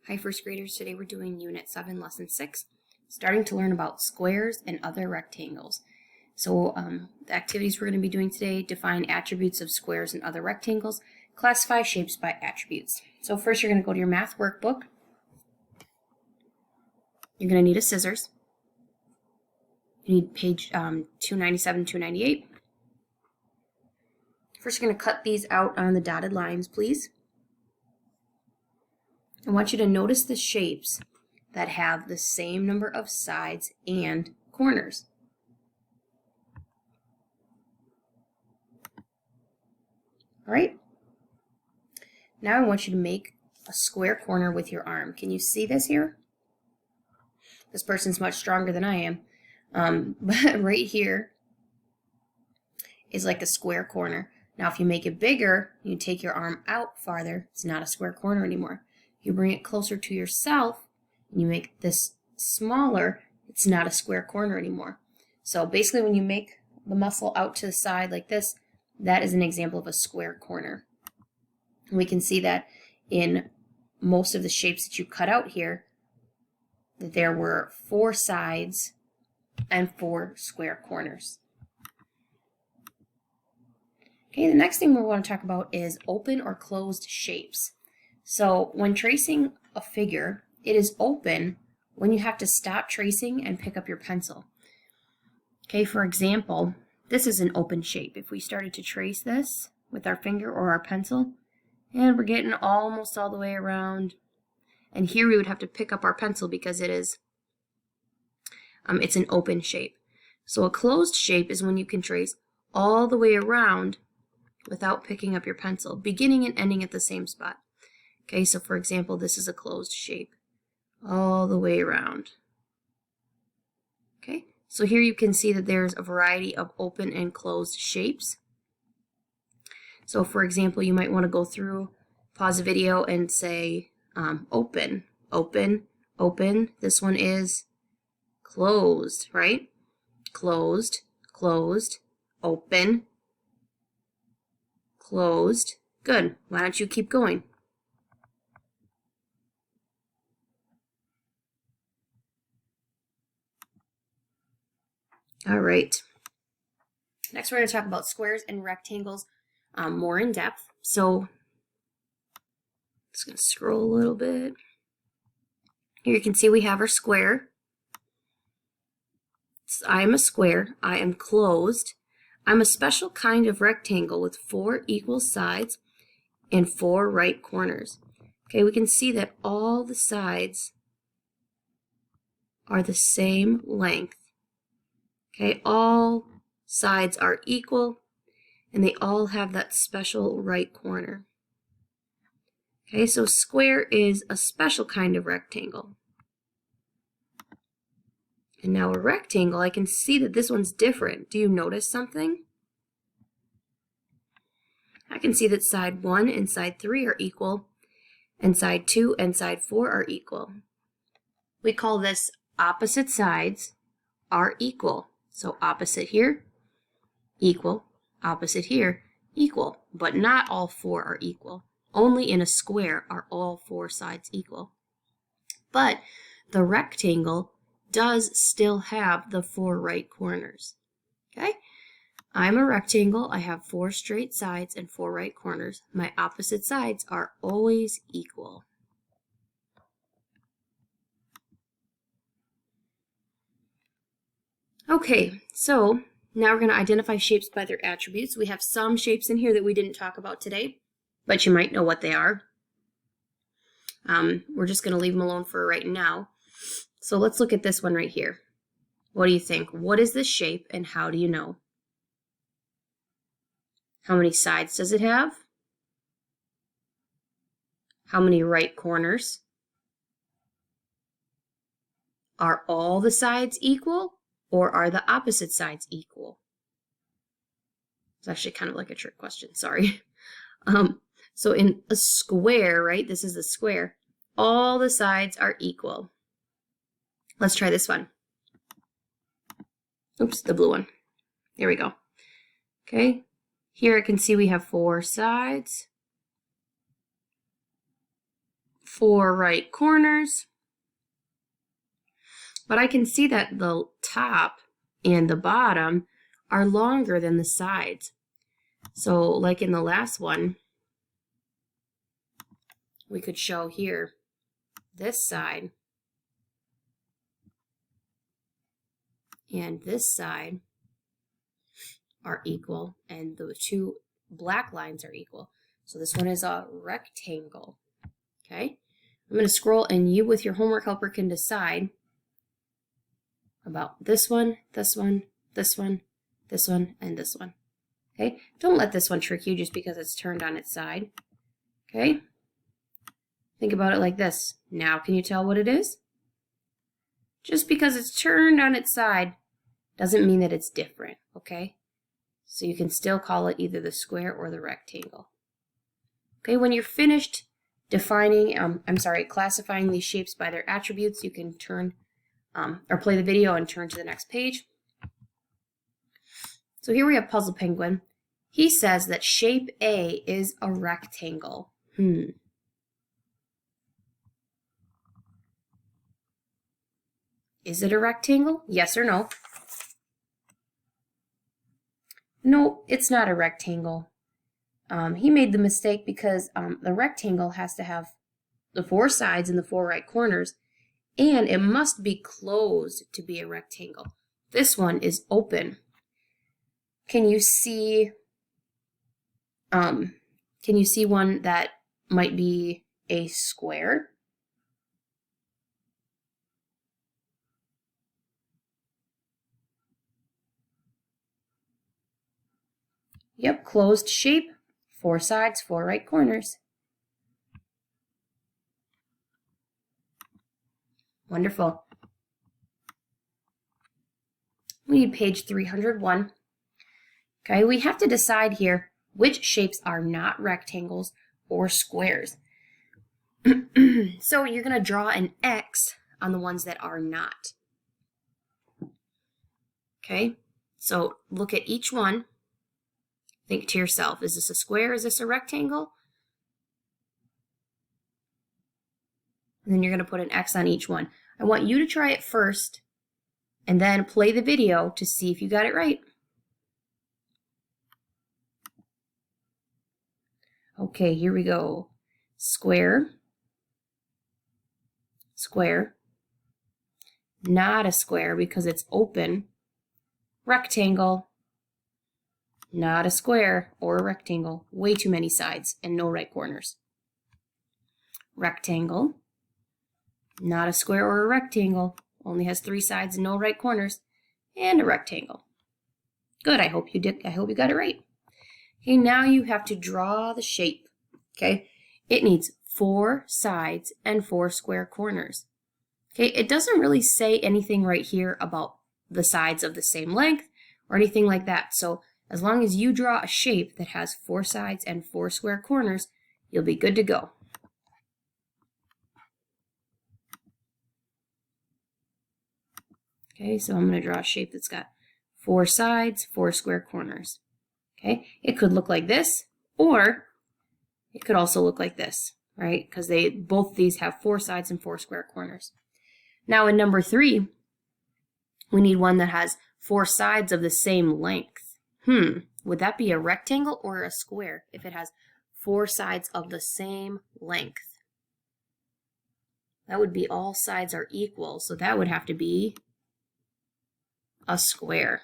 Hi, first graders. Today we're doing Unit 7, Lesson 6, starting to learn about squares and other rectangles. So the activities we're going to be doing today: define attributes of squares and other rectangles, classify shapes by attributes. So first you're going to go to your math workbook. You're going to need a scissors. You need page 297, 298. First you're going to cut these out on the dotted lines, please. I want you to notice the shapes that have the same number of sides and corners. All right. Now I want you to make a square corner with your arm. Can you see this here? This person's much stronger than I am. But right here is like a square corner. Now if you make it bigger, you take your arm out farther, it's not a square corner anymore. You bring it closer to yourself and you make this smaller, it's not a square corner anymore. So basically when you make the muscle out to the side like this, that is an example of a square corner. And we can see that in most of the shapes that you cut out here, that there were 4 sides and 4 square corners. Okay, the next thing we want to talk about is open or closed shapes. So when tracing a figure, it is open when you have to stop tracing and pick up your pencil. Okay, for example, this is an open shape. If we started to trace this with our finger or our pencil, and we're getting almost all the way around, and here we would have to pick up our pencil because it is, it's an open shape. So a closed shape is when you can trace all the way around without picking up your pencil, beginning and ending at the same spot. Okay, so for example, this is a closed shape all the way around. Okay, so here you can see that there's a variety of open and closed shapes. So for example, you might want to go through, pause the video and say open, open, open. This one is closed, right? Closed, closed, open, closed. Good. Why don't you keep going? All right. Next, we're going to talk about squares and rectangles more in depth. So, just going to scroll a little bit. Here you can see we have our square. So I am a square. I am closed. I'm a special kind of rectangle with 4 equal sides and 4 right corners. Okay, we can see that all the sides are the same length. Okay, all sides are equal and they all have that special right corner. Okay, so square is a special kind of rectangle. And now a rectangle, I can see that this one's different. Do you notice something? I can see that side 1 and side 3 are equal, and side 2 and side 4 are equal. We call this opposite sides are equal. So opposite here, equal, opposite here, equal. But not all 4 are equal. Only in a square are all 4 sides equal. But the rectangle does still have the 4 right corners. Okay? I'm a rectangle. I have 4 straight sides and 4 right corners. My opposite sides are always equal. Okay, so now we're going to identify shapes by their attributes. We have some shapes in here that we didn't talk about today, but you might know what they are. We're just going to leave them alone for right now. So let's look at this one right here. What do you think? What is this shape and how do you know? How many sides does it have? How many right corners? Are all the sides equal? Or are the opposite sides equal? It's actually kind of like a trick question, sorry. So in a square, right, this is a square, all the sides are equal. Let's try this one. Oops, the blue one. There we go. Okay, here I can see we have 4 sides, 4 right corners. But I can see that the top and the bottom are longer than the sides. So like in the last one, we could show here this side and this side are equal, and the two black lines are equal. So this one is a rectangle. Okay, I'm going to scroll, and you with your homework helper can decide about this one, this one, this one, this one, and this one. Okay, don't let this one trick you just because it's turned on its side. Okay, think about it like this. Now can you tell what it is? Just because it's turned on its side doesn't mean that it's different, okay? So you can still call it either the square or the rectangle. Okay, when you're finished defining, classifying these shapes by their attributes, you can turn or play the video and turn to the next page. So here we have Puzzle Penguin. He says that shape A is a rectangle. Is it a rectangle? Yes or no? No, it's not a rectangle. He made the mistake because the rectangle has to have the 4 sides and the 4 right corners, and it must be closed to be a rectangle. This one is open. Can you see one that might be a square? Yep, closed shape, 4 sides, 4 right corners. Wonderful. We need page 301. Okay, we have to decide here which shapes are not rectangles or squares. So you're going to draw an X on the ones that are not. Okay, so look at each one. Think to yourself, is this a square? Is this a rectangle? And then you're going to put an X on each one. I want you to try it first and then play the video to see if you got it right. Okay, here we go. Square, square, not a square because it's open, rectangle, not a square or a rectangle, way too many sides and no right corners. Rectangle, not a square or a rectangle, only has 3 sides and no right corners, and a rectangle. Good, I hope you got it right. Okay, now you have to draw the shape. Okay, it needs 4 sides and 4 square corners. Okay, it doesn't really say anything right here about the sides of the same length or anything like that. So as long as you draw a shape that has 4 sides and 4 square corners, you'll be good to go. Okay, so I'm going to draw a shape that's got 4 sides, 4 square corners. Okay, it could look like this, or it could also look like this, right? Because both these have 4 sides and 4 square corners. Now in number 3, we need one that has 4 sides of the same length. Would that be a rectangle or a square if it has 4 sides of the same length? That would be all sides are equal, so that would have to be a square.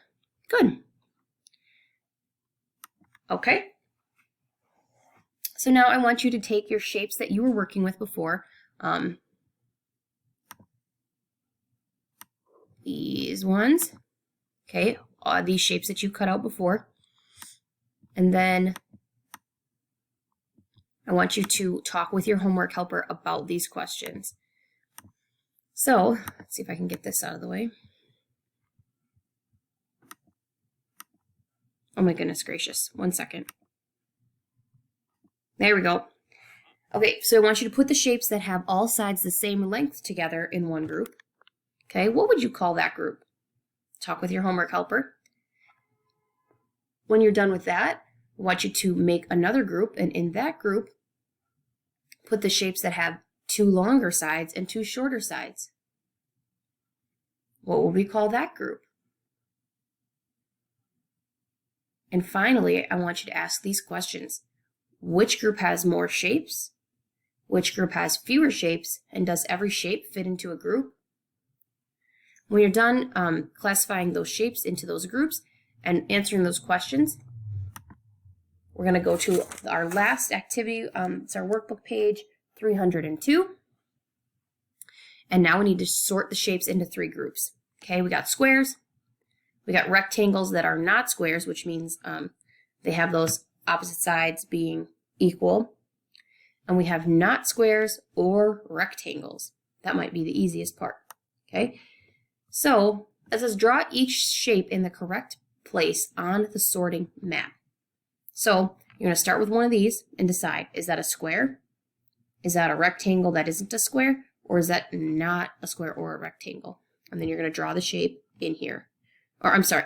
Good. Okay. So now I want you to take your shapes that you were working with before, these ones, okay, these shapes that you cut out before, and then I want you to talk with your homework helper about these questions. So let's see if I can get this out of the way. Oh my goodness gracious, 1 second. There we go. Okay, so I want you to put the shapes that have all sides the same length together in one group. Okay, what would you call that group? Talk with your homework helper. When you're done with that, I want you to make another group, and in that group, put the shapes that have two longer sides and two shorter sides. What will we call that group? And finally, I want you to ask these questions. Which group has more shapes? Which group has fewer shapes? And does every shape fit into a group? When you're done classifying those shapes into those groups and answering those questions, we're going to go to our last activity. It's our workbook page 302. And now we need to sort the shapes into three groups. Okay, we got squares. We got rectangles that are not squares, which means they have those opposite sides being equal. And we have not squares or rectangles. That might be the easiest part. Okay, so it says draw each shape in the correct place on the sorting map. So you're going to start with one of these and decide, is that a square? Is that a rectangle that isn't a square? Or is that not a square or a rectangle? And then you're going to draw the shape in here. Or I'm sorry,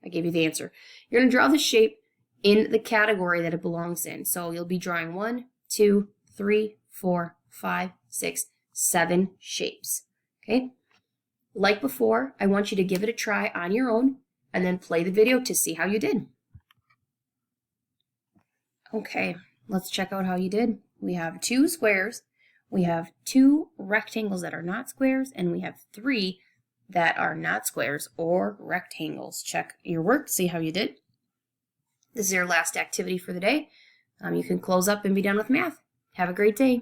I gave you the answer. You're going to draw the shape in the category that it belongs in. So you'll be drawing 1, 2, 3, 4, 5, 6, 7 shapes. Okay? Like before, I want you to give it a try on your own and then play the video to see how you did. Okay, let's check out how you did. We have 2 squares, we have 2 rectangles that are not squares, and we have 3 that are not squares or rectangles. Check your work, see how you did. This is your last activity for the day. You can close up and be done with math. Have a great day.